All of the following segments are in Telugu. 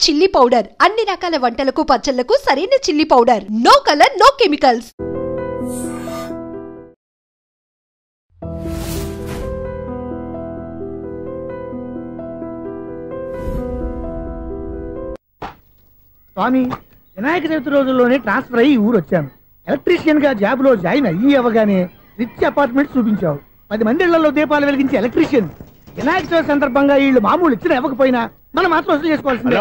చిల్లీ పౌడర్ అన్ని రకాల వంటలకు పచ్చళ్లకు సరైన chilli powder. No colour no chemicals. స్వామి, వినాయక చవితి రోజుల్లోనే ట్రాన్స్ఫర్ అయ్యి ఊరు వచ్చాను. ఎలక్ట్రీషియన్ గా జాబ్ లో జాయిన్ అవ్వగానే రిచ్ అపార్ట్మెంట్ చూపించావు. 10 మంది ఇళ్లలో దీపాలు వెలిగించే ఎలక్ట్రీషియన్. వినాయక చవితి సందర్భంగా వీళ్ళు మామూలు ఇచ్చిన ఇవ్వకపోయినా మనం మాత్రం వసూలు చేసుకోవాల్సిందే.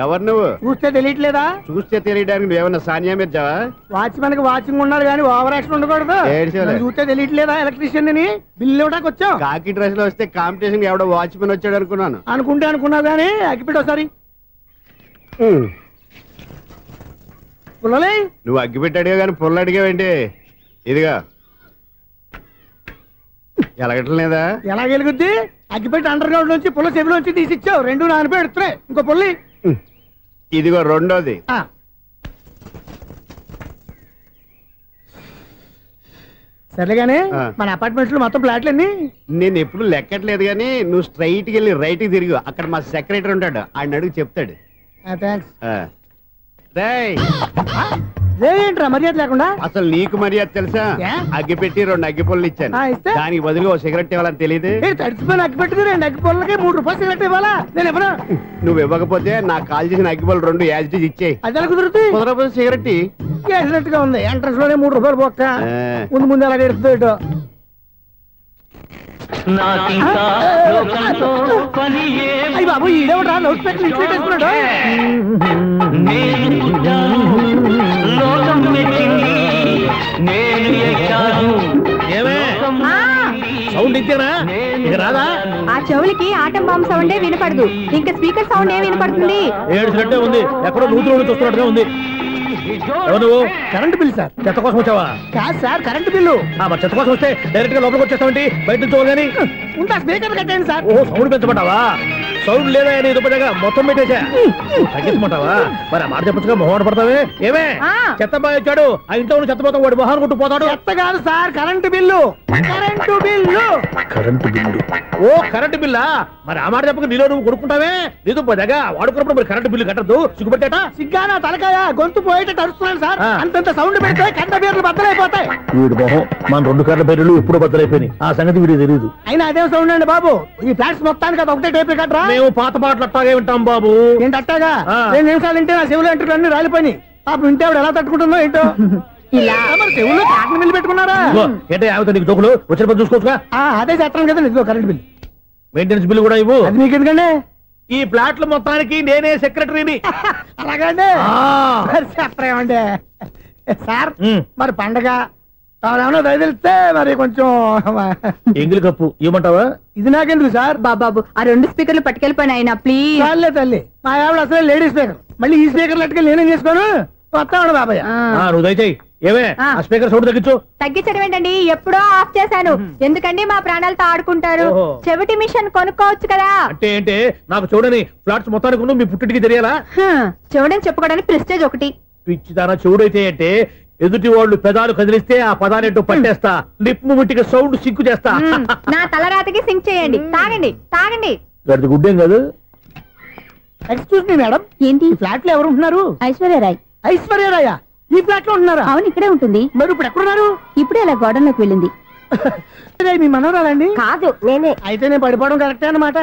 ఎవరు నువ్వు? చూస్తే తెలియట్లేదా? చూస్తే తెలియడానికి నువ్వేమన్నా సానియా మీర్జావా? వాచ్మెన్ కి వాచింగ్ ఉండాలి కానీ ఓవర్ యాక్షన్ ఉండకూడదు. చూస్తే తెలియట్లేదా ఎలక్ట్రీషియన్ అని? బిల్లు ఇవ్వడానికి వచ్చాం. కాకి డ్రెస్ లో వస్తే కాంపిటీషన్ ఎవడో వాచ్మెన్ వచ్చాడు అనుకున్నాను. అనుకున్నావు కానీ అగ్గిపెట్టి ఒకసారి పుల్లలే. నువ్వు అగ్గిపెట్టి అడిగా కానీ పుల్ల అడిగావేంటి? ఇదిగా ఎలగటం లేదా? ఎలా వెలుగుద్ది? అగ్గిపెట్టి అండర్ గ్రౌండ్ నుంచి పుల్ల చెవిలోంచి తీసిచ్చావు. 2 నానిపోయి ఎడుతున్నాయి. ఇంకో పుల్లి ఇదిగో రెండోది. సరేగానే మన అపార్ట్మెంట్ లో మొత్తం ఫ్లాట్లు అన్ని నేను ఎప్పుడు లెక్కట్లేదు కానీ నువ్వు స్ట్రైట్ కి వెళ్ళి రైట్ కి తిరిగి అక్కడ మా సెక్రటరీ ఉంటాడు, ఆయన అడుగు చెప్తాడు. ఏంట్రా మర్యాద లేకుండా? అసలు నీకు మర్యాద తెలుసా? అగ్గి పెట్టి 2 అగ్గి పొల్లు ఇచ్చాను, దానికి బదులుగా 1 సిగరెట్ ఇవ్వాలని తెలియదు. తడిచిపోయిన అగ్గి పెట్టి 2 అగ్గి పొల్లకి 3 రూపాయలు సిగరెట్ ఇవ్వాలా? నేను ఇవ్వను. నువ్వు ఇవ్వకపోతే నాకు కాల్ చేసిన అగ్గి పొల్లు 2 యాజిటీస్ ఇచ్చేయి. అది ఎలా కుదురుతుంది? కుదరకపోతే సిగరెట్ వేసినట్టుగా ఉంది. ఎంట్రన్స్ లోనే 3 రూపాయలు పోక్క. ముందు అలా ఎడుతుంది ఇటు. అయ్యి బాబు, ఈడేవడా లౌడ్ స్పీకర్ ఇన్స్టేట్ వేసుకున్నాడు? సౌండ్ ఇచ్చానా? ఇక రాదా? ఆ చెవులకి ఆటం బాంబు సౌండే వినపడదు, ఇంకా స్పీకర్ సౌండ్ ఏ వినపడుతుంది? ఏడ్చినట్టే ఉంది, ఎక్కడో నూతులు చూస్తున్నట్టుగా ఉంది. నువ్వు కరెంట్ బిల్ సార్. చెత్త కోసం వచ్చావా? కాదు సార్, కరెంట్ బిల్లు. మరి చెత్త కోసం వస్తే డైరెక్ట్ గా లోపలికి వచ్చేస్తావంటి? బయట నుంచి కానీ ఉంటా స్పీకర్ కట్టండి సార్. ఓ సౌండ్ పెంచమంటావా? సౌండ్ లేదా నీ దుప్పగా మొత్తం పెట్టేసా. తగ్గించమంటావా? మరి ఆ మాట చెప్పచ్చుగా, మొహం పడతావే. ఏమే చెత్త బాగా వచ్చాడు, ఆ ఇంట్లో చెత్త పోతాం, వాడు మొహాన్ని కొట్టు పోతాడు. చెత్త కాదు sir, current bill. Current bill. Current bill. ఓ కరెంటు బిల్లా? మరి ఆ మాట చెప్పక నీలో నువ్వు కొడుకుంటావే. నీ దుప్పగా వాడుకున్నప్పుడు మరి కరెంటు బిల్లు కట్టద్దు, సిగ్గుపెట్టేట. సిగ్గానా తలకాయ? గొంతు పోయేటట్టు అరుస్తున్నాను సార్. అంతంత సౌండ్ పెడితే కంట బీర్లు బద్దలైపోతాయి. వీడి మొహం మన 2 కార్ల పేర్లు ఎప్పుడో బద్దలైపోయినాయి. ఆ సంగతి వీడికి తెలియదు. అయినా అదే సౌండ్ అండి బాబు. ఈ ఫ్లాట్స్ మొత్తానికి అది ఒకటే టైప్ కట్టరా? మేము పాత పాటలు అట్టాగే వింటాం బాబు. ఏంటి అట్టాగా? 2 నిమిషాలు వింటే నా చెవులు ఎంటర్ అన్ని రాలిపోయి. పాపం వింటే ఆవిడ ఎలా తట్టుకుంటుందో ఏంటో. ఇలా మరి చెవుల్లో కాటన్ బిల్లు పెట్టుకున్నారా? ఏంటో యావత నీకు జోకులు వచ్చిన పని చూసుకోవచ్చుగా. అదే చేస్తాను కదా. ఇదిగో కరెంట్ బిల్. మెయింటెనెన్స్ బిల్లు కూడా ఇవ్వు. అది మీకు ఎందుకండి? ఈ ప్లాట్ల మొత్తానికి నేనే సెక్రటరీని. అలాగండి. చెప్పరేమండి సార్. మరి పండగ ఏమన్నా దయదలిస్తే మరి కొంచెం ఎంగిలి కప్పు ఇవ్వమంటావా? ఇది నాకెందుకు సార్? బాబాబు, ఆ 2 స్పీకర్లు పట్టుకెళ్ళిపోయిన ఆయన ప్లీజ్. చాలే తల్లి, మా ఆవిడ అసలే లేడీ స్పీకర్. మళ్ళీ ఈ స్పీకర్లు అట్టుకెళ్ళి నేనేం చేసుకోను? వస్తాడు బాబాయ్. నువ్వు దయచేయి. ఏమే ఆ స్పీకర్ సౌండ్ తగ్గించు. తగ్గించడం ఏంటండి, ఎప్పుడో ఆఫ్ చేశాను. ఎందుకండి మా ప్రాణాలతో ఆడుకుంటారు? చెవిటి మిషన్ కొనుక్కోవచ్చు కదా. అంటే ఏంటే నాకు చూడని ఫ్లాట్స్ మొత్తానికి మీ పుట్టింటికి తెలియాలా? చెవుడని చెప్పుకోవడానికి ప్రెస్టేజ్ ఒకటి. పిచ్చిదానా చెవుడైతే అంటే ఎదుటి వాళ్ళు పెదాలు కదిలిస్తే ఆ పదాలేంటో పట్టేస్తా, లిప్ ముట్టికి సౌండ్ సింకు చేస్తా. నా తలరాతకి సింక్ చేయండి. తాగండి తాగండి. గడిది గుడ్డేం కాదు. ఎక్స్క్యూజ్ మీ మేడం, ఏంటి ఫ్లాట్ లో ఎవరు ఉంటున్నారు? ఐశ్వర్యరాయ్. ఐశ్వర్యరాయ ఈ ఫ్లాట్ లో ఉంటున్నారా? అవును, ఇక్కడే ఉంటుంది. మరి ఇప్పుడు ఎక్కడున్నారు? ఇప్పుడే అలా గోడంలోకి వెళ్ళింది. మీ మనవరాలండి? కాదు, నేనే. అయితే నేను పడిపోవడం కరెక్టే అన్నమాట.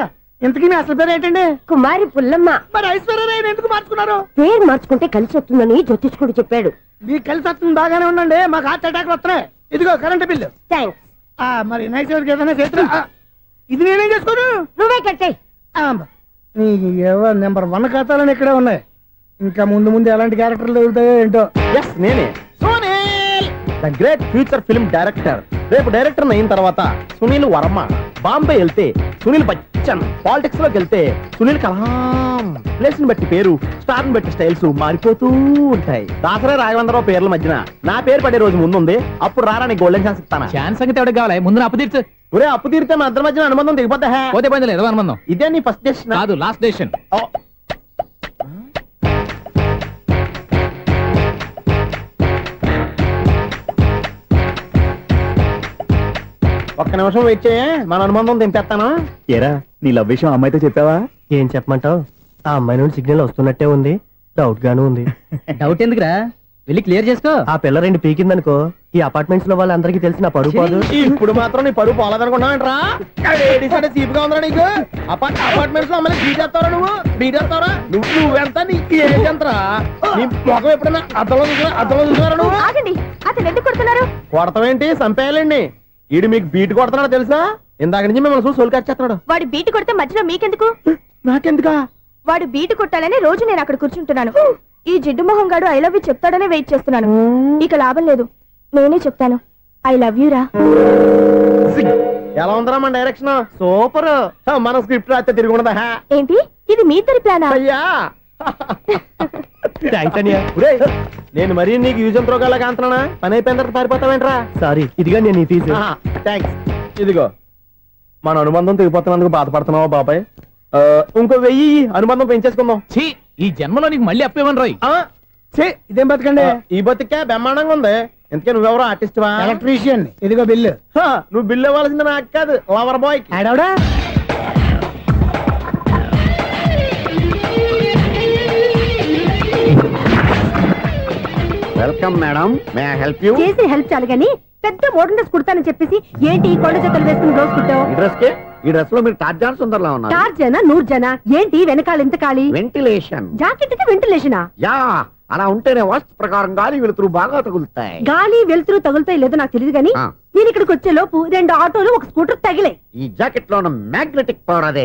ఇంతకీ మీ అసలు పేరు ఏంటండి? కుమారి పుల్లమ్మ. మరి ఐశ్వర్యరాయ్ ఎందుకు మార్చుకున్నారు? పేరు మార్చుకుంటే కలిసి వస్తుందని జ్యోతిష్కుడు చెప్పాడు. మీకు కలిసి వస్తుంది, బాగానే ఉండండి. మాకు హార్ట్ అటాక్ వస్తున్నాయి. ఇదిగో కరెంట్ బిల్లు. థ్యాంక్స్. మరి నైట్ ఏదైనా చేతులు ఇది నేనేం చేసుకోను? నువ్వే కట్టే. నెంబర్ 1 ఖాతాలని ఇక్కడే ఉన్నాయి. ఇంకా ముందు ముందు ఎలాంటి క్యారెక్టర్లు దొరుకుతాయో ఏంటో. నేనే the great future film director. రేపు డైరెక్టర్ అయిన తర్వాత సునీల్ వర్మ. బాంబే వెళ్తే సునీల్ బచ్చన్. పాలిటిక్స్ లోకి వెళ్తే సునీల్ కలాం. ప్లేస్ ని బట్టి పేరు, స్టార్ ని బట్టి స్టైల్స్ మారిపోతూ ఉంటాయి. దాసరే రాఘవేంద్రరావు పేర్ల మధ్యన నా పేరు పడే రోజు ముందుంది. అప్పుడు రారా నీ గోల్డెన్ ఛాన్స్ ఇస్తాను. ఛాన్స్ సంగతి ఎవరికి కావాలి? ముందు అప్పు తీర్చు. ఒరే అప్పు తీరితే మా ఇద్దరి మధ్యన అనుబంధం దిగిపోతా. పోతే పోయింది లేదు అనుబంధం. ఇదే నీ ఫస్ట్ డెసిషన్ కాదు, లాస్ట్ డెసిషన్. ఒక్క నిమిషం వెయిట్ చేయ, మన అనుబంధం దింపేస్తాను. ఏరా నీ లవ్ విషయం అమ్మాయితో చెప్పావా? ఏం చెప్పమంటావు? ఆ అమ్మాయి నుండి సిగ్నల్ వస్తున్నట్టే ఉంది, డౌట్ గాను ఉంది. డౌట్ ఎందుకురా, వెళ్ళి క్లియర్ చేసుకో. ఆ పిల్ల రెండు పీకిందనుకో, ఈ అపార్ట్మెంట్స్ లో వాళ్ళందరికీ తెలిసిన పరుగు పోదు. ఇప్పుడు మాత్రం నీ పరుగు పోలేదనుకున్నావేంట్రా? సీపుగా ఉందా నీకు? అపార్ట్మెంట్స్ లో అమ్మని బీటేస్తావరా నువ్వెంత నీకు ఏంటంతరా? నీ ముఖం ఎప్పుడైనా అర్థంలో చూసారా నువ్వు? ఆగండి, అతను ఎందుకు కొడుతున్నారు? కొడతావేంటి? చంపేయాలండి. ఈడు మీకు బీట్ కొడుతున్నాడు తెలుసా? ఇందాక నుంచి మిమ్మల్ని చూసి సోల్ కచ్చేస్తున్నాడు. వాడు బీటు కొడితే మధ్యలో మీకెందుకు? నాకెందుకా? వాడు బీటు కొట్టాలని రోజు నేను అక్కడ కూర్చుంటున్నాను. ఈ జిడ్డు మొహం గాడు ఐ లవ్ యూ చెప్తాడనే వెయిట్ చేస్తున్నాను. ఇక లాభం లేదు, నేనే చెప్తాను ఐ లవ్ యూ రా. ఎలా ఉందరా మన డైరెక్షన్? సూపర్. మన స్క్రిప్ట్ రాస్తే తిరిగి ఉండదా? ఏంటి ఇది మీ ఇద్దరి ప్లానా? అయ్యా నేను మరీ నీకు యూజ్ ఎంతో గల కాంతనా? పని అయిపోయిన తర్వాత పారిపోతావేంట్రా? సారీ, ఇదిగా నేను తీసి. థ్యాంక్స్. ఇదిగో మన అనుబంధం తెగిపోతున్నందుకు బాధపడుతున్నావా బాబాయ్? ఇంకో 1000 అనుబంధం పెంచేసుకుందాం. ఛీ, ఈ జన్మలో నీకు మళ్ళీ అప్పేమని రాయి. ఇదేం బతకండి? ఈ బతికే బ్రహ్మాండంగా ఉంది. ఎందుకే నువ్వెవరో ఆర్టిస్ట్ వా? ఎలక్ట్రీషియన్. ఇదిగో బిల్లు. నువ్వు బిల్లు ఇవ్వాల్సింది నాకు కాదు, లవర్ బాయ్. ఆడవడా? Welcome madam, may I help you? చేసి హెల్ప్ చాలు గానీ పెద్ద మోడల్ డ్రెస్ కుడతానని చెప్పేసి ఏంటి కొండ జతలు వేసుకుని రోజు కుట్టావు? ఈ డ్రెస్ లో మీరు టార్జాన్ సుందర్లా ఉన్నారు. టార్జనా నూర్జనా? ఏంటి వెనకాల ఎంత ఖాళీ? వెంటిలేషన్. జాకెట్ కి వెంటిలేషనా? యా, అలా ఉంటేనే వాస్తు ప్రకారం గాలి వెలుతురు బాగా తగులుతాయి. గాలి వెలుతురు తగులుతాయి లేదో నాకు తెలియదు గానీ నేను ఇక్కడికి వచ్చే లోపు 2 ఆటోలు ఒక స్కూటర్ తగిలే. ఈ జాకెట్ లో ఉన్న మ్యాగ్నెటిక్ పవర్ అదే.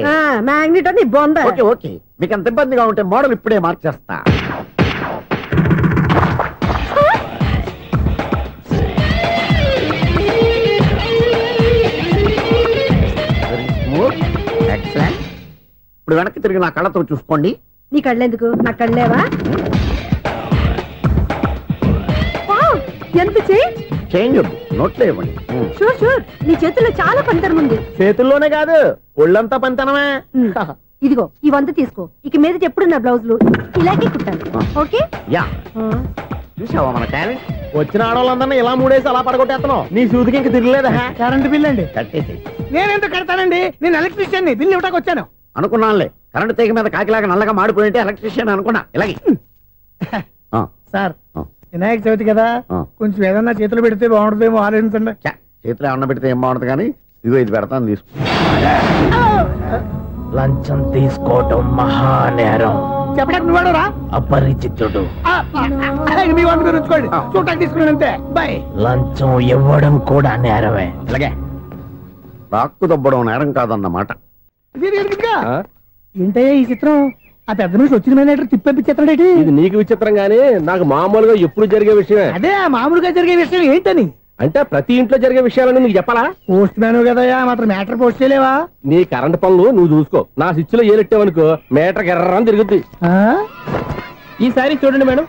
మ్యాగ్నెట్ అని బొంద. ఓకే ఓకే, మీకు అంత ఇబ్బందిగా ఉంటే మోడల్ ఇప్పుడే మార్చేస్తా. ఎక్సలెంట్. ఇప్పుడు వెనక్కి తిరిగి నా కళ్ళతో చూసుకోండి. నీ కళ్ళెందుకు? నా కళ్ళేవా? ఎంత చేంజ్ నోట్లో ఇవ్వండి. షూర్ షూర్, నీ చేతుల్లో చాలా పంతరం ఉంది. చేతుల్లోనే కాదు, ఒళ్ళంతా పంతనమే. ఇదిగో ఈ 100 తీసుకో. ఇక మీద ఎప్పుడు నా బ్లౌజులు ఇలాగే కుట్టాను. ఓకే? యా, చూసావా మన టాలెంట్? వచ్చిన ఆడవాళ్ళందరినీ ఇలా మూడేసి అలా పడగొట్టేస్తున్నావు. నీ సూదికి ఇంక తిరగలేదా? కరెంట్ బిల్ అండి. కట్టేసి. నేనెంత కడతానండి? నేను ఎలక్ట్రీషియన్ ని. బిల్లు ఇవ్వటానికి వచ్చాను. అనుకున్నానులే, కరెంట్ తీగ మీద కాకిలాగా నల్లగా మాడిపోయింటే ఎలక్ట్రీషియన్ అనుకున్నా. ఇలాగే సార్, వినాయక చవితి కదా, కొంచెం ఏదన్నా చేతులు పెడితే బాగుంటుందేమో ఆలోచించండి. చేతిలో ఏమన్నా పెడితే ఏం బాగుంటుంది కానీ ఇదిగో ఇది పెడతాను, తీసుకో. లంచం తీసుకోవటం మహానేరం. చెప్పడానికి నువ్వాడరా? అపరిచితుడు. మీ వంట మీరు ఉంచుకోండి, చూడటానికి తీసుకున్నాను అంతే. బాయ్. లంచం ఇవ్వడం కూడా నేరమే. అలాగే రాక్కు దబ్బడం నేరం కాదన్నమాట. ఏంటయ్యా ఈ చిత్రం? ఆ పెద్ద నుంచి వచ్చిన మేనేటర్ తిప్పించేస్తాడేటి? ఇది నీకు విచిత్రం గానీ నాకు మామూలుగా ఎప్పుడు జరిగే విషయమే. అదే మామూలుగా జరిగే విషయం ఏంటని? అంటే ప్రతి ఇంట్లో జరిగే విషయాలను నీకు చెప్పాలా? పోస్ట్ మ్యాన్ కదయ్యా, మాత్రం మ్యాటర్ పోస్ట్ చేయలేవా? నీ కరెంట్ పనులు నువ్వు చూసుకో. నా స్విచ్ లో ఏలెట్టావనుకో మీటర్ ఎర్రని తిరుగుద్ది. ఈసారి చూడండి మేడం,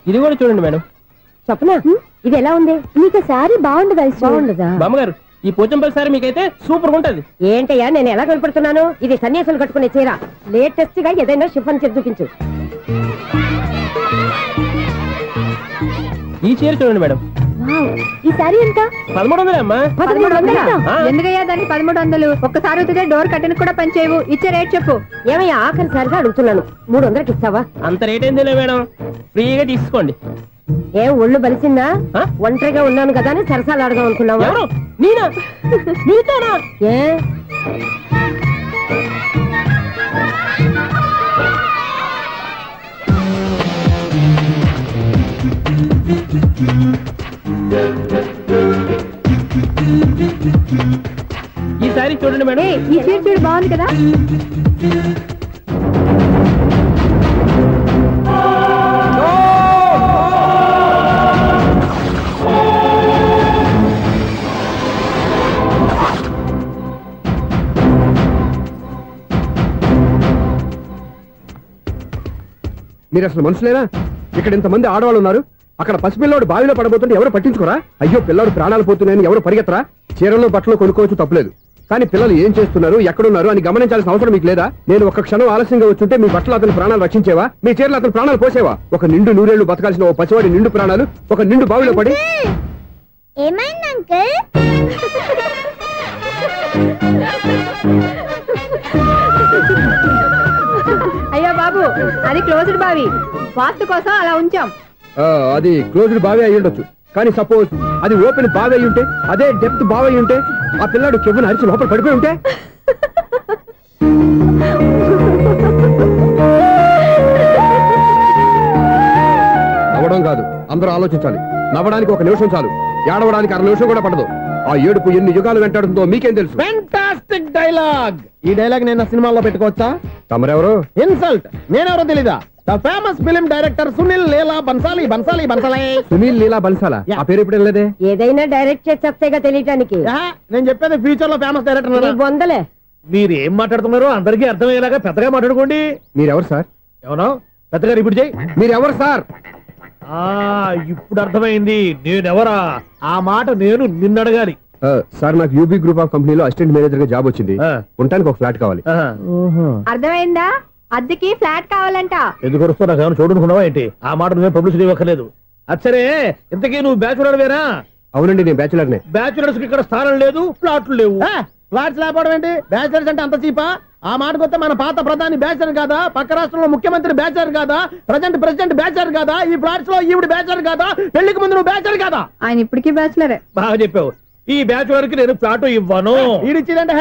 ఇది కూడా చూడండి మేడం. చెప్పనా? ఇది ఎలా ఉంది? నీకు సారీ బాగుండదా? బాగుండదా? బామ్మగారు, ఈ పోచంపల్లి సారీ మీకైతే సూపర్ ఉంటది. ఏంటయ్యా నేను ఎలా కనపడుతున్నాను? ఇది సన్యాసులు కట్టుకునే చీర. లేటెస్ట్ గా ఏదైనా షిఫన్ చేసి చూపించు. ఈ చీర చూడండి మేడం. ఈ సారీ ఎంత? 1300 అమ్మా. 1300? ఎందుకయ్యా దానికి 1300? ఒక్కసారి అవుతుందే డోర్ కట్టెన్ కూడా పనిచేయవు. ఇచ్చే రేట్ చెప్పు. ఏమయ్యా ఆఖరిసారిగా అడుగుతున్నాను, 300కి ఇస్తావా? అంత రేట్ ఏందిలే మేడం, ఫ్రీగా తీసుకోండి. ఏం ఒళ్ళు బలిసిందా? ఒంటరిగా ఉన్నాను కదా అని సరసాలు అడదాం అనుకున్నావా? నేనా? నీతోనా? ఏ ఈ సారీ చూడండి మేడం. ఈ చీర చూడు, బాగుంది కదా? మీరు అసలు మనుషులేనా? ఇక్కడ ఇంతమంది ఆడవాళ్ళు ఉన్నారు, అక్కడ పసిపిల్లాడు బావిలో పడబోతుంటే ఎవరు పట్టించుకోరా? అయ్యో పిల్లాడు ప్రాణాలు పోతున్నాయని ఎవరు పరిగెత్తరా? చీరలో బట్టలు కొనుక్కోవచ్చు, తప్పులేదు. కానీ పిల్లలు ఏం చేస్తున్నారు, ఎక్కడున్నారు అని గమనించాల్సిన అవసరం మీకు లేదా? నేను ఒక్క క్షణం ఆలస్యంగా వచ్చుంటే మీ బట్టలు అతని ప్రాణాలు రక్షించేవా? మీ చీరలు అతని ప్రాణాలు పోసేవా? ఒక నిండు 100 ఏళ్లు బతకాల్సిన ఓ పసివాడి నిండు ప్రాణాలు ఒక నిండు బావిలో పడి. ఏమైంది అంకుల్? అయ్యో అది క్లోజ్డ్ బావి, వాస్తు కోసం అలా ఉంచాం. అది క్లోజ్డ్ బావి అయి ఉండొచ్చు, కానీ సపోజ్ అది ఓపెన్ బావి అయి ఉంటే, అదే డెప్త్ బావి అయి ఉంటే, ఆ పిల్లాడు కెవ్వును అరిచి లోపల పడిపోయి ఉంటే. నవ్వడం కాదు, అందరూ ఆలోచించాలి. నవ్వడానికి 1 నిమిషం చాలు, ఏడవడానికి 1/2 నిమిషం కూడా పడదు. ఆ ఏడుపు ఎన్ని యుగాలు వెంటాడుతుందో మీకేం తెలుసు? Fantastic dialogue. ఈ డైలాగ్ నేను సినిమాలో పెట్టుకోవచ్చా? తమరెవరు? ఇన్సల్ట్. నేనెవరో తెలీదా? The famous film director Sunil Leela Bansali. Sunil Leela బన్సాలా? ఆ పేరు ఇప్పుడు వెళ్ళలేదే. ఏదైనా డైరెక్ట్ చేసేస్తేగా తెలియటానికి. నేను చెప్పేది ఫ్యూచర్ లో ఫేమస్ డైరెక్టర్. బొందలే. మీరు ఏం మాట్లాడుతున్నారో అందరికీ అర్థమయ్యేలాగా పెద్దగా మాట్లాడుకోండి. మీరెవరు సార్? ఎవరో పెద్దగా రిపీట్ చేయి. మీరెవరు సార్? ఇప్పుడు అర్థమైంది నేనెవరా. ఆ మాట నేను నిన్నడగాలి. సార్, నాకు యూబీ గ్రూప్ ఆఫ్ కంపెనీలో అసిస్టెంట్ మేనేజర్ గా జాబ్ వచ్చింది. ఉండటానికి ఒక ఫ్లాట్ కావాలి. అర్థమైందా? అద్దెకి ఫ్లాట్ కావాలంట. ఎందుకు వస్తావు? నాకు ఏమైనా చూడనుకున్నావా ఏంటి? ఆ మాట నువ్వే పబ్లిసిటీ ఇవ్వక్కర్లేదు. అచ్చరే, ఇంతకీ నువ్వు బ్యాచులర్ వేరా? అవునండి, నేను బ్యాచులర్నే. బ్యాచులర్స్ కి ఇక్కడ స్థానం లేదు, ఫ్లాట్లు లేవు. ఫ్లాట్స్ లేకపోవడం ఏంటి? బ్యాచులర్స్ అంటే అంత చీపా? ఆ మాటకొస్తే మన పాత ప్రధాని బ్యాచర్ కాదా? పక్క రాష్ట్రంలో ముఖ్యమంత్రి బ్యాచర్ కాదా? ప్రెసిడెంట్ బ్యాచర్ కాదా? ఈ ఫ్లాట్స్ లో ఈవిడ బ్యాచర్ కాదా? పెళ్లికి ముందు నువ్వు బ్యాచర్ కాదా? ఆయన ఇప్పటికీ బ్యాచులరే. బాగా చెప్పావు. ఈ బ్యాచులర్ కి నేను ఫ్లాట్ ఇవ్వను. ఈడిచ్చిందంటే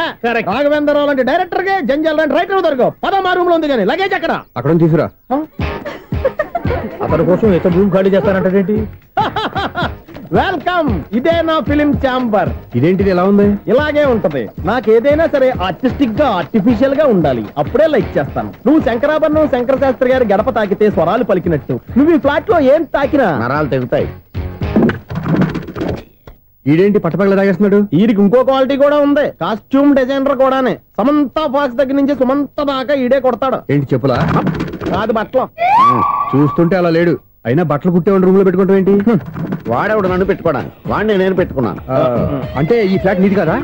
రాఘవేంద్రరావు లాంటి డైరెక్టర్ కి, జంజల్ లాంటి రైటర్ దొరకవు. పదమా రూమ్ లో ఉంది కానీ లగేజ్ అక్కడ తీసుకురా. అతని కోసం ఎంత రూమ్ ఖాళీ చేస్తానంటే వెల్కమ్. ఇదే నా ఫిలిం ఛాంబర్. ఇదేంటిది ఎలా ఉంది? ఇలాగే ఉంటది. నాకు ఏదైనా సరే ఆర్టిస్టిక్ గా, ఆర్టిఫిషియల్ గా ఉండాలి. అప్పుడే లైక్ చేస్తాను. నువ్వు శంకరాభరణం శంకర శాస్త్రి గారి గడప తాకితే స్వరాలు పలికినట్టు నువ్వు ఈ ఫ్లాట్ లో ఏం తాకినా నరాలు తెగుతాయి. ఈడేంటి పట్టపగల తాగేస్తున్నాడు? వీరికి ఇంకో క్వాలిటీ కూడా ఉంది. కాస్ట్యూమ్ డిజైనర్ కూడానే. సమంత ఫాక్స్ దగ్గర నుంచి సుమంత దాకా ఈడే కొడతాడు. ఏంటి చెప్పులా? కాదు, బట్టలు. చూస్తుంటే అలా లేడు. అయినా బట్టలు కుట్టేవాడి రూమ్ లో పెట్టుకుంటాం ఏంటి? వాడేవాడు నన్ను పెట్టుకోవడానికి, వాడిని నేను పెట్టుకున్నాను. అంటే ఈ ఫ్లాట్ నీది కదా?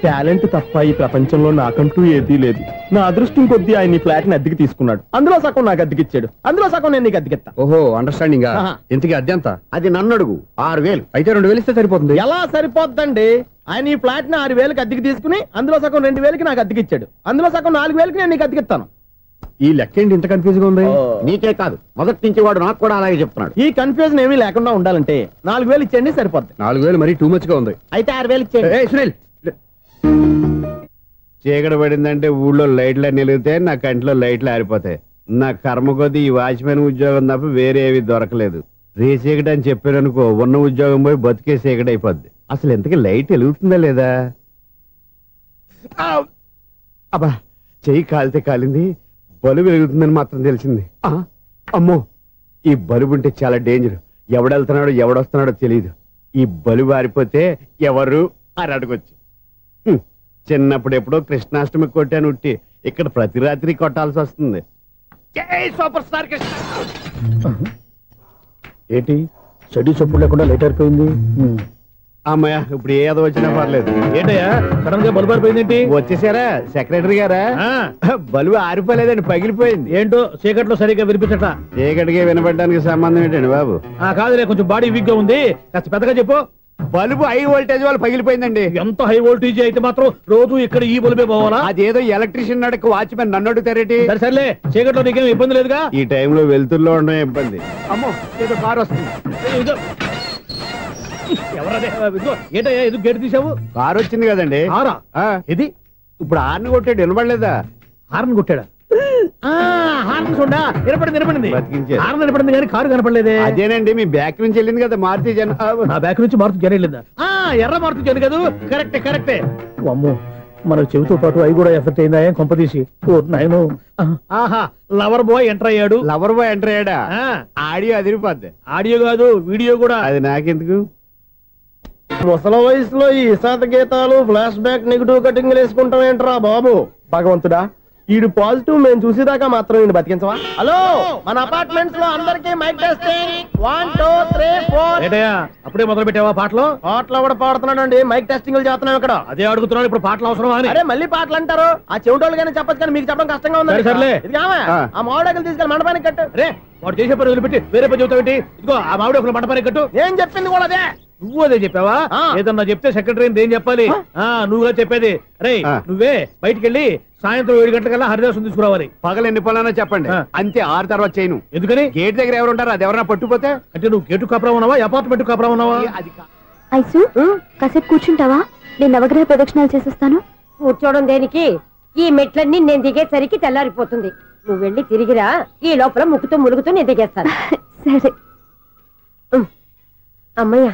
టాలెంట్ తప్ప ఈ ప్రపంచంలో నాకంటూ ఏదీ లేదు. నా అదృష్టం కొద్దీ ఆయన ఈ ఫ్లాట్ ని అద్దెకి తీసుకున్నాడు. అందులో సగం నాకు అద్దెకిచ్చాడు, అందులో సగం నేను నీకు అద్దెకిస్తా. ఓహో, అండర్స్టాండింగ్. ఇంతకీ అద్దె ఎంత? అది నన్ను అడుగు. 6000. అయితే 2000 ఇస్తే సరిపోతుంది. ఎలా సరిపోద్దండి? ఆయన ఈ ఫ్లాట్ ని 6000కి అద్దెకి తీసుకుని అందులో సగం 2000కి నాకు అద్దెకిచ్చాడు, అందులో సగం 4000కి నేను నీకు అద్దెకిస్తాను. ఈ లెక్క ఏంటి ఇంత కన్ఫ్యూజ్ గా ఉంది? నీకే కాదు, మొదటి నుంచి వాడు నాకు కూడా అలాగే చెప్తున్నాడు. ఈ కన్ఫ్యూజన్ ఏమీ లేకుండా ఉండాలంటే 4000 ఇచ్చేయండి, సరిపోద్ది. 4000 మరీ టూ మచ్ గా ఉంది. అయితే 6000 ఇచ్చేయండి. సునీల్, చీకటి పడిందంటే ఊళ్ళో లైట్లు అన్ని వెలుగుతాయి, నా కంటిలో లైట్లు ఆరిపోతాయి. నా కర్మ కొద్దీ ఈ వాచ్మెన్ ఉద్యోగం తప్ప వేరే ఏవి దొరకలేదు. రేచీకటి అని చెప్పారనుకో, ఉన్న ఉద్యోగం పోయి బతికే చీకటి అయిపోద్ది. అసలు ఎంతకీ లైట్ వెలుగుతుందా లేదా? అబ్బా, చెయ్యి కాలితే కాలింది, బలుబు వెలుగుతుందని మాత్రం తెలిసింది. అమ్మో, ఈ బలుబు ఉంటే చాలా డేంజర్. ఎవడెళ్తున్నాడో ఎవడొస్తున్నాడో తెలియదు. ఈ బలుబు ఆరిపోతే ఎవరు అని అడగొచ్చు. చిన్నప్పుడు ఎప్పుడో కృష్ణాష్టమి కొట్టాను ఉట్టి, ఇక్కడ ప్రతి రాత్రి కొట్టాల్సి వస్తుంది. జై సూపర్ స్టార్ కృష్ణ. ఏంటి చెడు చప్పుడు లేకుండా లేట్ అయిపోయింది? అమ్మయ్య, ఇప్పుడు ఏదో వచ్చినా పర్లేదు. ఏంటయ్యా సడన్ గా బల్బు ఆరిపోయిందేంటి? వచ్చేసారా సెక్రటరీ గారా? బలుబు ఆరిపోలేదండి, పగిలిపోయింది. ఏంటో చీకట్లో సరిగ్గా వినిపించట. చీకటికి వినపడడానికి సంబంధం ఏంటండి బాబు? కాదులే, కొంచెం బాడీ వీక్ గా ఉంది, కాస్త పెద్దగా చెప్పు. బల్బు హై వోల్టేజ్ వాళ్ళు పగిలిపోయిందండి. ఎంత హై వోల్టేజ్ అయితే మాత్రం రోజు ఇక్కడ ఈ బల్బే పోవాలా? అదేదో ఎలక్ట్రీషియన్ అడగ వాచ్మెన్ నన్ను అడుగుతారేటి? సర్లే, చీకట్లో నీకేం ఇబ్బంది లేదుగా? ఈ టైంలో వెళ్తుల్లో ఉండడం ఇబ్బంది. అమ్మో, ఏదో కారు వస్తుంది. ఎవరదే? ఏంటయ్యా ఎందుకు గేట్ తీసావు? కారు వచ్చింది కదండి. ఇది ఇప్పుడు హార్న్ కొట్టాడు, వినపడలేదా? హార్న్ కొట్టాడా? హార్న్ చూడా వినపడింది. బతికించారు. హార్న్ వినపడింది కానీ కారు కనపడలేదే. అదేనండి, మీ బ్యాక్ నుంచి వెళ్ళింది కదా మారుతి జన. నా బ్యాక్ నుంచి మారుతి జన వెళ్ళిందా? ఎర్ర మారుతి జన కదా? కరెక్టే. అమ్మో, మన చెవితో పాటు అవి కూడా ఎఫెక్ట్ అయిందా? ఏం కొంపదీసి? నాయను, ఆహా, లవర్ బాయ్ ఎంటర్ అయ్యాడు. లవర్ బాయ్ ఎంటర్ అయ్యాడా? ఆడియో అదిరిపోద్ది. ఆడియో కాదు, వీడియో కూడా. అది నాకెందుకు? ముసల వయసులో ఈ ఇసాత గీతాలు, ఫ్లాష్ బ్యాక్, నెగిటివ్ కటింగ్ వేసుకుంటాం ఏంట్రా బాబు? భగవంతుడా, ఈడు పాజిటివ్ మేము చూసేదాకా మాత్రం ఈయన బతికించవా? హలో, మన అపార్ట్మెంట్స్ లో అందరికి మైక్ టెస్టింగ్. 1 2 3 4. ఏంటయ్యా అప్పుడే మొదలు పెట్టావా పాటలు? పాటలు కూడా పాడుతున్నాడు అండి, మైక్ టెస్టింగ్ చేస్తున్నాం ఇక్కడ. అదే అడుగుతున్నాడు, ఇప్పుడు పాటలు అవసరమా అని. అరే మళ్ళీ పాటలు అంటారు, ఆ చెవిటోళ్ళు కానీ చెప్పచ్చు, కానీ మీకు చెప్పడం కష్టంగా ఉంది. సర్లే, ఆ మామిడాకులు తీసుకెళ్ళి మండపానికి కట్టు. రే, వాడు చేసే పని వదిలిపెట్టి వేరే పని చెబుతావు ఏంటి? ఇదిగో ఆ మామిడి ఒకరు మండపానికి కట్టు. ఏం చెప్పింది కూడా అదే. నువ్వు అదే చెప్పావా? ఏదన్నా చెప్తే సెక్రటరీ ఏం చెప్పాలి? నువ్వుగా చెప్పేది. రే, నువ్వే బయటికి వెళ్ళి సాయంత్రం 7 గంటలకల్లా హరిదాసు తీసుకురావాలి. పగలు ఎన్ని పనులన్నా చెప్పండి, అంతే 6 తర్వాత చేయను. ఎందుకని? గేట్ దగ్గర ఎవరు ఉంటారు, అది ఎవరన్నా పట్టుపోతే. అంటే నువ్వు గేటు కాపురా ఉన్నావా, అపార్ట్మెంట్ కాపురా ఉన్నావా? అది ఐసు కాసేపు కూర్చుంటావా? నేను నవగ్రహ ప్రదక్షిణాలు చేసేస్తాను. కూర్చోవడం దేనికి? ఈ మెట్లన్నీ నేను దిగేసరికి తెల్లారిపోతుంది. నువ్వు వెళ్ళి తిరిగిరా, ఈ లోపల ముక్కుతూ ములుగుతూ నేను దిగేస్తాను. సరే. అమ్మయ్య,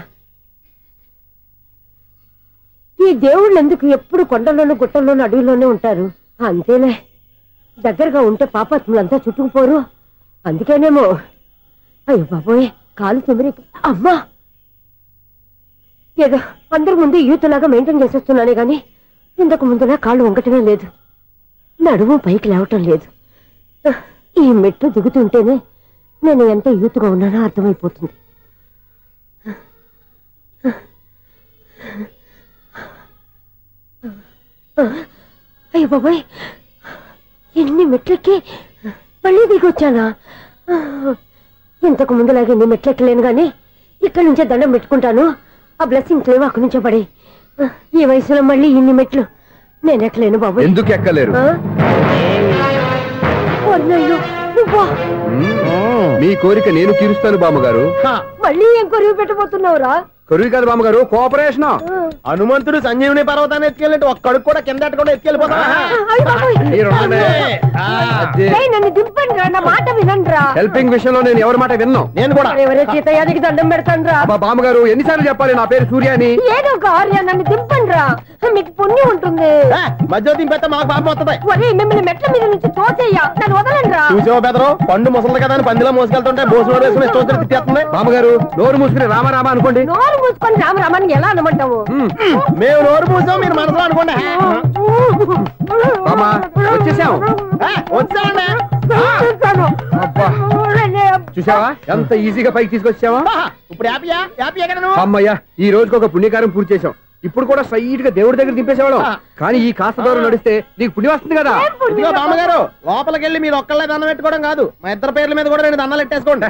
ఈ దేవుళ్ళు ఎందుకు ఎప్పుడు కొండల్లోనూ గుట్టల్లోనూ అడవిలోనే ఉంటారు? అంతేలే, దగ్గరగా ఉంటే పాపాత్ములంతా చుట్టుకుపోరు. అందుకేనేమో. అయ్యో బాబోయ్, కాలు తిమిరి. అమ్మా, ఏదో అందరి ముందు యూత్లాగా మెయింటైన్ చేసేస్తున్నానే గాని ఇంతకు ముందులా కాళ్ళు వంకటమే లేదు, నడుము పైకి లేవటం లేదు. ఈ మెట్లు దిగుతుంటేనే నేను ఎంత యూత్గా ఉన్నానో అర్థమైపోతుంది. అయ్యో బాబాయ్, ఎన్ని మెట్లెక్కి మళ్ళీ దిగొచ్చానా? ఇంతకు ముందులాగే ఎన్ని మెట్లెక్కలేను గాని ఇక్కడి నుంచే దండం పెట్టుకుంటాను. ఆ బ్లెస్సింగ్స్ లేవు అక్కడి నుంచే పడి. ఈ వయసులో మళ్ళీ ఇన్ని మెట్లు నేను ఎక్కలేను బాబాయ్. ఎందుకు ఎక్కలేరు? మీ కోరిక నేను తీరుస్తాను బామ్మగారు. మళ్ళీ ఏం కొరివి పెట్టబోతున్నావురా? కొరివి కాదు బామ్మగారు, కోఆపరేషన్. హనుమంతుడు సంజీవుని పర్వతాన్ని ఎత్తుకెళ్ళి ఒక్కడికి కూడా కింద ఎట్టకుండా ఎత్తుకెళ్ళిపోతా. నన్ను దింపండి రా, నా మాట వినండిరా. హెల్పింగ్ విషయంలో నేను ఎవరి మాట విన్నాను. నేను కూడా ఎవరే సీతయ్యానికి దండం పెడతాను రా. బామ్మగారు ఎన్నిసార్లు చెప్పాలి నా పేరు సూర్యాని? ఏదో ఒక ఆర్య, నన్ను దింపండి రా, మీకు పుణ్యం ఉంటుంది. మధ్య దింపేస్తే మాకు పాపం వస్తుంది. ఒరే, మిమ్మల్ని మెట్ల మీద నుంచి తోసేయ్యా, నన్ను వదలండి రా. చూసావా బెదరు, పండు ముసలి కదా అని పందిలో మోసుకెళ్తుంటే బోసులో వేసుకుని స్తోత్రం తిట్టేస్తుంది. బామ్మగారు నోరు మూసుకుని రామారామ అనుకోండి. నోరు మూసుకొని రామరామాన్ని ఎలా అనమంటావు? మేము నోరు మూసాం, మీరు మనసులో అనుకోండి. బామ్మ వచ్చేసాం. వచ్చామండి. అబ్బా, చూసావా ఎంత ఈజీగా పైకి తీసుకొచ్చావా? ఇప్పుడు హ్యాపీయా? హ్యాపీయా కదా నువ్వు? అమ్మయ్యా, ఈ రోజుకి ఒక పుణ్యకారం పూర్తి చేసాం. ఇప్పుడు కూడా స్ట్రైట్ గా దేవుడి దగ్గర దింపేసేవాళ్ళం. కానీ ఈ కాస్త దూరం నడిస్తే నీకు పుణ్యం వస్తుంది కదా. ఇదిగో బామ్మగారు, లోపలికి వెళ్ళి మీరు ఒక్కళ్ళే దండం పెట్టుకోవడం కాదు, మా ఇద్దరు పేర్ల మీద కూడా 2 దండాలు ఎట్టేసుకోండి.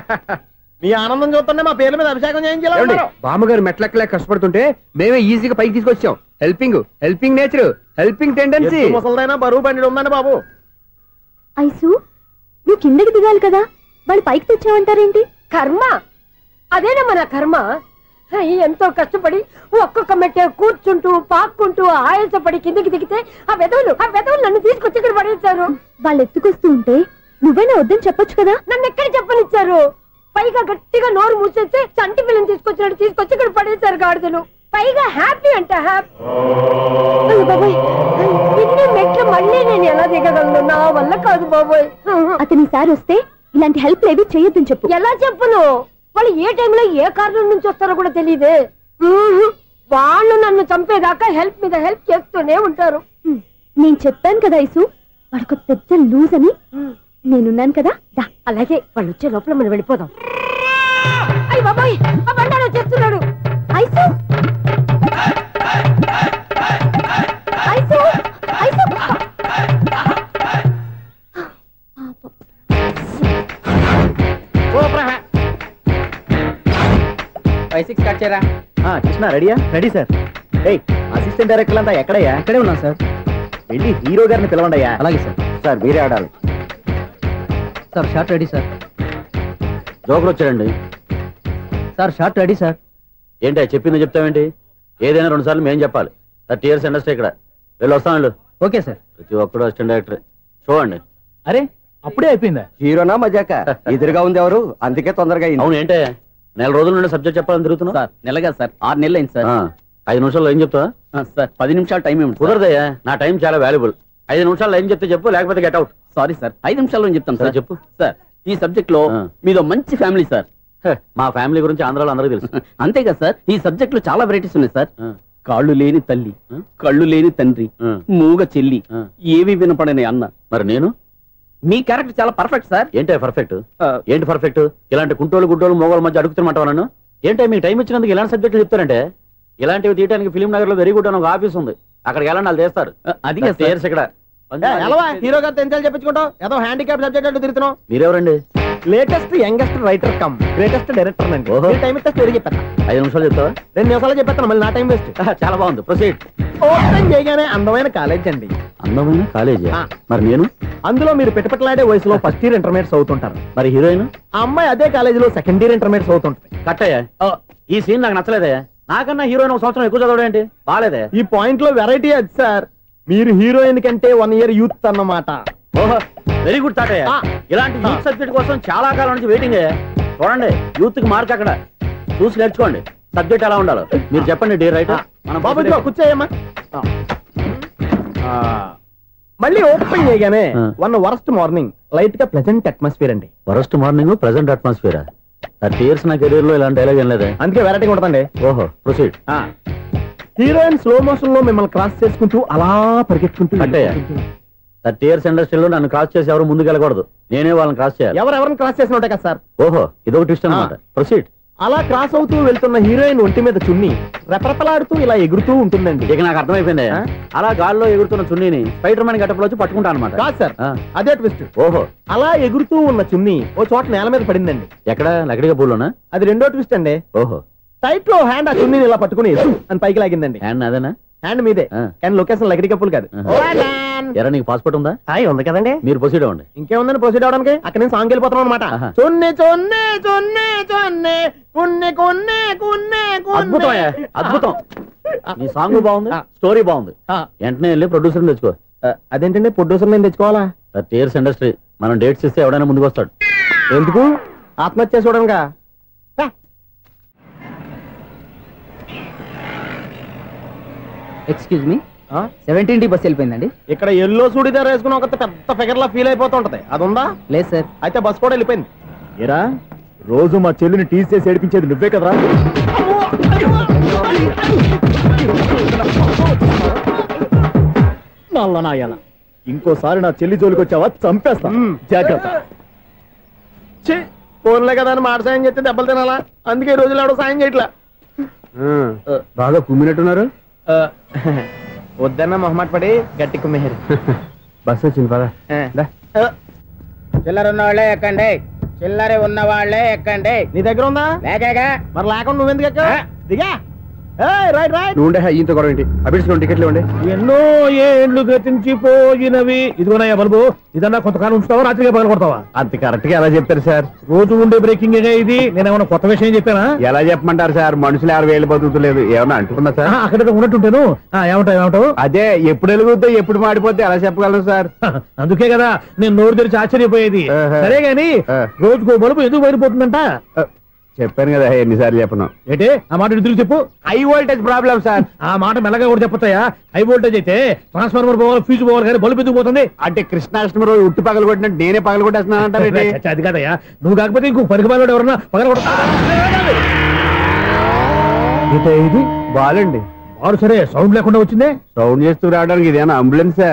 మీ ఆనందం చూస్తుంటే మా పేర్ల మీద అభిషేకం చేయించాలి. బామ్మగారు మెట్లెక్కలే కష్టపడుతుంటే మేమే ఈజీగా పైకి తీసుకొచ్చాం. Helping nature, helping tendency. ముసలిదైనా బరువు బండి ఉందండి బాబు. ఐసు, నువ్వు కిందకి దిగాలి కదా, వాళ్ళు పైకి తెచ్చావంటారేంటి? కర్మ, అదేనమ్మా నా కర్మ. ఎంతో కష్టపడి ఒక్కొక్క మెట్టే కూర్చుంటూ పాక్కుంటూ ఆయాసపడి కిందకి దిగితే ఆ వెధవులు నన్ను తీసుకొచ్చి ఇక్కడ పడేశారు. వాళ్ళు ఎత్తుకొస్తూ ఉంటే నువ్వేనా వద్దని చెప్పొచ్చు కదా. నన్ను ఎక్కడ చెప్పనిచ్చారు? పైగా గట్టిగా నోరు మూసేస్తే చంటి పిల్లని తీసుకొచ్చినట్టు తీసుకొచ్చి ఇక్కడ పడేశారు గాడిదలు. పైగా హ్యాపీ అంటే హ్యాపీ. బాబోయ్, ఇన్ని మెట్లు మళ్ళీ నేను ఎలా దిగగలను? నా వల్ల కాదు బాబోయ్. అతని సారి వస్తే ఇలాంటి హెల్ప్ లేవి చేయొద్దని చెప్పు. ఎలా చెప్పును? వాళ్ళు ఏ టైంలో ఏ కారణం నుంచి వస్తారో కూడా తెలియదే. వాళ్ళు నన్ను చంపేదాకా హెల్ప్ మీద హెల్ప్ చేస్తూనే ఉంటారు. నేను చెప్పాను కదా ఐసు, వాడొక పెద్ద లూజ్ అని. నేనున్నాను కదా. అలాగే, వాళ్ళు వచ్చే లోపల మనం వెళ్ళిపోదాం. అయ్య బాబాయ్, ఆ బండారు వచ్చేస్తున్నాడు. Ice, ice, ice. 5-6 కట్ చేయరా. కృష్ణ రెడీయా? Ready sir. అసిస్టెంట్ డైరెక్టర్ అంతా ఎక్కడయ్యా? ఇక్కడే ఉన్నాం సార్. వెళ్ళి హీరో గారిని పిలవండి అయ్యా. అలాగే సార్. సార్ మీరే ఆడాలి sir. Short ready sir. Joker వచ్చాడండి సార్. Short ready sir. ఏంటి చెప్పింది చెప్తావేంటి? ఏదైనా 2 సార్లు మేం చెప్పాలి. 30 years ఇండస్ట్రీ ఇక్కడ. వెళ్ళి వస్తాం వెళ్ళు. Okay sir. ప్రతి ఒక్కడు అసిస్టెంట్ డైరెక్టర్. చూడండి. అరే, అప్పుడే అయిపోయిందా? హీరోనా మజాక? ఎదురుగా ఉంది ఎవరు, అందుకే తొందరగా. అవును, ఏంటే 4 రోజుల నుండి సబ్జెక్ట్ చెప్పాలని తిరుగుతున్నా సార్. నెలగా సార్, 6 నెలలు అయింది సార్. 5 నిమిషాల్లో ఏం చెప్తా సార్? 10 నిమిషాలు టైం ఏమి కుదరదయ్యా, నా టైం చాలా వాల్యుబుల్. 5 నిమిషాల్లో ఏం చెప్తే చెప్పు, లేకపోతే గెట్ అవుట్. సారీ సార్, 5 నిమిషాల్లో చెప్తాను సార్. చెప్పు సార్. ఈ సబ్జెక్ట్ లో మీదో మంచి ఫ్యామిలీ సార్. మా ఫ్యామిలీ గురించి ఆంధ్రాలో అందరికీ తెలుసు. అంతేగా సార్, ఈ సబ్జెక్ట్ లో చాలా వెరైటీస్ ఉన్నాయి సార్. కాళ్ళు లేని తల్లి, కళ్ళు లేని తండ్రి, మూగ చెల్లి, ఏవి వినపడని అన్న. మరి నేను? మీ క్యారెక్టర్ చాలా పర్ఫెక్ట్ సార్. ఏంటే పర్ఫెక్ట్? ఏంటి పర్ఫెక్ట్? ఇలాంటి కుంటోలు గుడ్డోలు మోగోల మధ్య అడుగుతున్నమాట నన్ను. ఏంటంటే మీకు టైం ఇచ్చినందుకు ఇలాంటి సబ్జెక్టులు చెప్తారంటే? ఇలాంటివి తీయడానికి ఫిలిం నగర్ లో వెరీ గుడ్ అని ఒక ఆఫీస్ ఉంది, అక్కడికి వెళ్ళండి, వాళ్ళు చేస్తారు. అది ఇక్కడ హీరో గారితో ఎంత చెప్పించుకుంటావు? ఏదో హ్యాండిక్యాప్ సబ్జెక్ట్ అంటే తిరుగుతున్నావు. మీరెవరండి? Latest youngest writer cum greatest director అండి. ఓహో. ఈ టైం ఇస్తే స్టోరీ చెప్పేస్తా. 5 నిమిషాలు చెప్తావా? 2 నిమిషాలు చెప్పేస్తాను, మళ్ళీ నా టైం వేస్ట్. చాలా బాగుంది, ప్రొసీడ్. ఓపెన్ చేయగానే అందమైన కాలేజ్ అండి. అందమైన కాలేజీ. ఆ. మరి నేను? అందులో మీరు పెట్టుపట్లాడే వయసులో ఫస్ట్ ఇయర్ ఇంటర్మీడియట్స్ అవుతుంటారు. మరి హీరోయిన్? ఆ అమ్మాయి అదే కాలేజీలో సెకండ్ ఇయర్ ఇంటర్మీడియట్స్ అవుతుంటది. కట్టయ్యా, ఈ సీన్ నాకు నచ్చలేదే. నాకన్నా హీరోయిన్ 1 సంవత్సరం ఎక్కువ చదవడం ఏంటి? బాలేదే. ఈ పాయింట్ లో వెరైటీ అది సార్. మీరు హీరోయిన్ కంటే 1 ఇయర్ యూత్ అన్నమాట. ఓహో, వెరీ గుడ్ తాటయ్య. ఆ. ఇలాంటి యూత్ సబ్జెక్ట్ కోసం చాలా కాలం నుంచి వెయిటింగ్. చూడండి, యూత్ కి మార్క్ అక్కడ చూసి నేర్చుకోండి. సబ్జెక్ట్ ఎలా ఉండాలో మీరు చెప్పండి. డే రైట్ బాబు ఇదిగో కూర్చోయమ్మా. మళ్ళీ ఓపెన్ చేయగానే ఆ. వన్ వరస్ట్ మార్నింగ్ లైట్ గా ప్లెజెంట్ అట్మాస్ఫియర్ అండి. First morning present atmosphere. 30 years నా కెరీర్ లో ఇలాంటి డైలాగ్ ఏం లేదే. అందుకే వెరైటీగా ఉంటుందండి. ఓహో, ప్రొసీడ్. హీరోయిన్ స్లో మోషన్ లో మిమ్మల్ని క్రాస్ చేసుకుంటూ అలా పరిగెట్టుకుంటూ కట్టయ్య, 30 years ఇండస్ట్రీలో నన్ను క్రాస్ చేసి ఎవరు ముందుకు వెళ్ళకూడదు. నేనే వాళ్ళని క్రాస్ చేయాలి. ఎవరెవరిని క్రాస్ చేసిన ఉంటాయి కదా సార్. ఓహో, ఇదొక ట్విస్ట్ అన్నమాట. ప్రొసీడ్. అలా క్రాస్ అవుతూ వెళ్తున్న హీరోయిన్ ఒంటి మీద చున్ని రెపరెపలాడుతూ ఇలా ఎగురుతూ ఉంటుందండి. ఇక నాకు అర్థమైపోయింది. ఆ? అలా గాల్లో ఎగురుతున్న చున్నీని స్పైడర్ మ్యాన్ గెటప్లో వచ్చి పట్టుకుంటా అనమాట. కాదు సార్, ఆ. అదే ట్విస్ట్. ఓహో, అలా ఎగురుతూ ఉన్న చున్ని ఓ చోట నేల మీద పడిందండి. ఎక్కడ? లకడిగా పూల్లోనా? అది రెండో ట్విస్ట్ అండి. ఓహో, టైట్ లో హ్యాండ్ ఆ చున్నీని ఇలా పట్టుకుని అని పైకి లాగిందండి. హ్యాండ్ అదేనా? హ్యాండ్ మీదే, ఆ. కానీ లొకేషన్ లగడి కప్పులు కాదు. ఆహా. ఎరా, నీకు పాస్పోర్ట్ ఉందా? ఉంది కదండి. మీరు ప్రొసీడ్ అవ్వండి. ఇంకేముందని ప్రొసీడ్ అవడానికి అక్కడ నుంచి సాంగ్ వెళ్ళిపోతున్నాం అనమాట. ఆహా. చున్ని చున్ని చున్ని చున్ని కున్ని కున్ని కున్ని అద్భుతం అయ్యా, అద్భుతం. నీ సాంగ్ బాగుంది, స్టోరీ బాగుంది. వెంటనే వెళ్ళి ప్రొడ్యూసర్ తెచ్చుకో. అదేంటండి ప్రొడ్యూసర్ నేను తెచ్చుకోవాలా? 30 years ఇండస్ట్రీ, మనం డేట్స్ ఇస్తే ఎవడైనా ముందుకు వస్తాడు. ఎందుకు? ఆత్మహత్య చూడంగా. ఎక్స్క్యూజ్ మీ, 17D బస్ వెళ్ళిపోయిందండి. ఇక్కడ ఎల్లో చూడిదార్ వేసుకుని ఒక పెద్ద ఫిగర్ లా ఫీల్ అయిపోతుంటది, అది ఉందా? లేదు సార్. అయితే బస్ కూడా వెళ్ళిపోయింది. ఏరా, రోజు మా చెల్లిని టీస్ చేసి ఏడిపించేది నువ్వే కదరా? నల్ల నాయన, ఇంకోసారి నా చెల్లి జోలికి వచ్చావా చంపేస్తా, జాగ్రత్త. ఫోన్లే కదా అని మాట సాయం చేస్తే దెబ్బలు తినాలా? అందుకే ఈ రోజులు ఎవడో సాయం చేయట్లా. బాగా కుమ్మినట్టున్నారు. వద్దన్న మొహమాట పడి గట్టి కుమ్మేరు. బస్సు వచ్చింది పద. చిల్లర ఉన్న వాళ్ళే ఎక్కండి, చిల్లర ఉన్న వాళ్ళే ఎక్కండి. నీ దగ్గర ఉందా? లేకగా మరి లేకుండా నువ్వెందుకు ఎక్కావు? దిగా. Right right. నువ్వు ఉండే ఈయంతో గొడవ ఏంటి? అభిడ్స్ టికెట్లు ఇవ్వండి. ఎన్నో ఏండ్లు గతించిపోయినవి. ఇదిగోనయ్యా బల్బు, ఇదన్నా కొంతకాలం ఉంచుతావా, రాత్రిగా పగల కొడతావా? అంత కరెక్ట్ గా ఎలా చెప్తారు సార్? రోజు ఉండే బ్రేకింగ్ ఇది. నేనేమన్నా కొత్త విషయం చెప్పానా? ఎలా చెప్పమంటారు సార్? మనుషులు 60 ఏళ్ళు బతుకుతలేదు, ఏమన్నా అంటున్నా సార్? అక్కడ ఉన్నట్టుంటాను. ఏమంటావు? అదే ఎప్పుడు వెలుగుతో ఎప్పుడు మాడిపోతే ఎలా చెప్పగలరు సార్? అందుకే కదా నేను నోరు తెరిచి ఆశ్చర్యపోయేది. సరే గాని రోజుకో బలుపు ఎందుకు బయటపోతుందంట? చెప్పాను కదా ఎన్నిసార్లు చెప్పను. ఏంటే ఆ మాట ఇద్దరు చెప్పు. High voltage problem sir. ఆ మాట మెల్లగా కూడా చెప్పతాయా? హై వోల్టేజ్ అయితే ట్రాన్స్ఫార్మర్ పోవాలి, ఫ్యూజ్ పోవాలి, కానీ బల్బు ఎందుకు పోతుంది? అంటే కృష్ణాష్టమి రోజు ఉట్టి పగలు కొట్టినట్టు నేనే పగలు కొట్టేస్తున్నానంటారు. అది కదయ్యా, నువ్వు కాకపోతే ఇంకో పనికి బాగా ఎవరన్నా పగల కొడతా. ఇది బాలండి. వాడు సరే సౌండ్ లేకుండా వచ్చిందే. సౌండ్ చేస్తూ రావడానికి ఇదేనా అంబులెన్సా?